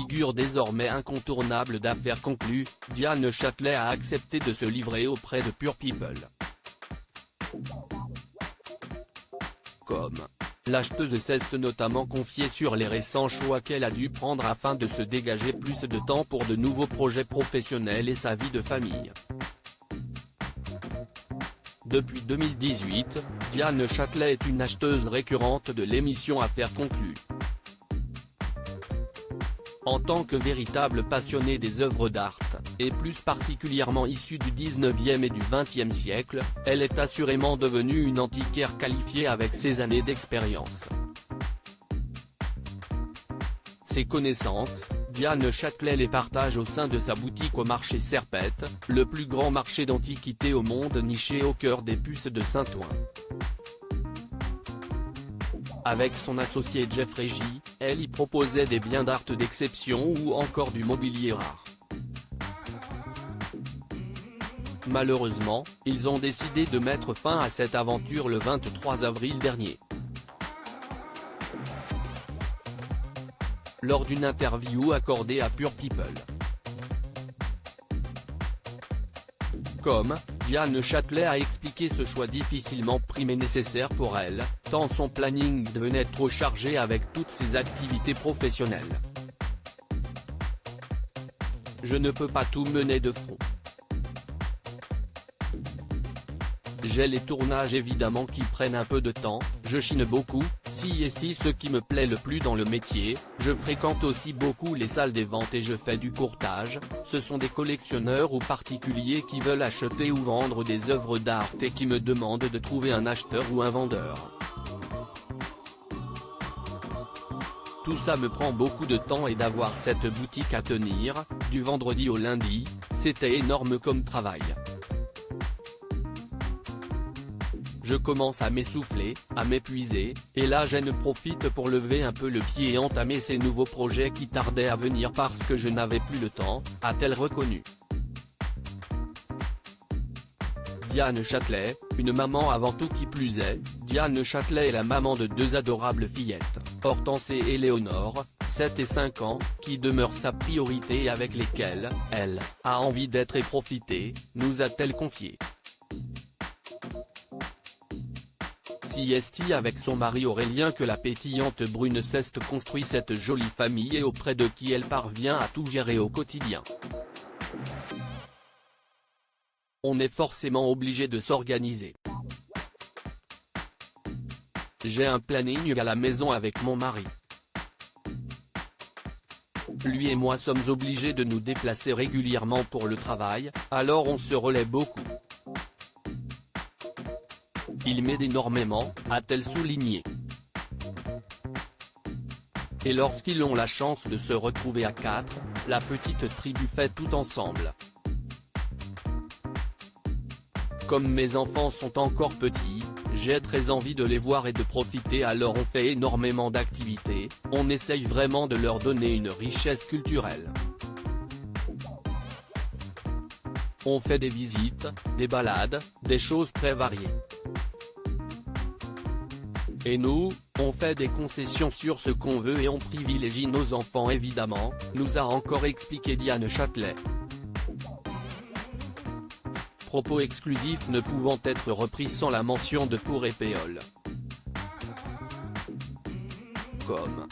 figure désormais incontournable d'Affaires conclues, Diane Châtelet a accepté de se livrer auprès de Pure People. Comme l'acheteuse s'est notamment confiée sur les récents choix qu'elle a dû prendre afin de se dégager plus de temps pour de nouveaux projets professionnels et sa vie de famille. Depuis 2018, Diane Châtelet est une acheteuse récurrente de l'émission Affaires conclues. En tant que véritable passionnée des œuvres d'art, et plus particulièrement issue du 19e et du 20e siècle, elle est assurément devenue une antiquaire qualifiée avec ses années d'expérience. Ses connaissances, Diane Châtelet les partage au sein de sa boutique au marché Serpette, le plus grand marché d'antiquités au monde niché au cœur des puces de Saint-Ouen. Avec son associé Jeffrey J, elle y proposait des biens d'art d'exception ou encore du mobilier rare. Malheureusement, ils ont décidé de mettre fin à cette aventure le 23 avril dernier. Lors d'une interview accordée à Pure People. Comme Diane Châtelet a expliqué ce choix difficilement pris mais nécessaire pour elle, tant son planning devenait trop chargé avec toutes ses activités professionnelles. Je ne peux pas tout mener de front. J'ai les tournages évidemment qui prennent un peu de temps, je chine beaucoup, c'est ce qui me plaît le plus dans le métier, je fréquente aussi beaucoup les salles des ventes et je fais du courtage, ce sont des collectionneurs ou particuliers qui veulent acheter ou vendre des œuvres d'art et qui me demandent de trouver un acheteur ou un vendeur. Tout ça me prend beaucoup de temps et d'avoir cette boutique à tenir, du vendredi au lundi, c'était énorme comme travail. Je commence à m'essouffler, à m'épuiser, et là je ne profite pour lever un peu le pied et entamer ces nouveaux projets qui tardaient à venir parce que je n'avais plus le temps, a-t-elle reconnu. Diane Châtelet, une maman avant tout qui plus est, Diane Châtelet est la maman de deux adorables fillettes, Hortense et Éléonore, 7 et 5 ans, qui demeurent sa priorité et avec lesquelles, elle, a envie d'être et profiter, nous a-t-elle confié. C'est avec son mari Aurélien que la pétillante brune s'est construit cette jolie famille et auprès de qui elle parvient à tout gérer au quotidien. On est forcément obligé de s'organiser. J'ai un planning à la maison avec mon mari. Lui et moi sommes obligés de nous déplacer régulièrement pour le travail, alors on se relaie beaucoup. Il m'aide énormément, a-t-elle souligné. Et lorsqu'ils ont la chance de se retrouver à 4, la petite tribu fait tout ensemble. Comme mes enfants sont encore petits, j'ai très envie de les voir et de profiter alors on fait énormément d'activités, on essaye vraiment de leur donner une richesse culturelle. On fait des visites, des balades, des choses très variées. Et nous, on fait des concessions sur ce qu'on veut et on privilégie nos enfants évidemment, nous a encore expliqué Diane Châtelet. Propos exclusifs ne pouvant être repris sans la mention de Pure People. Comme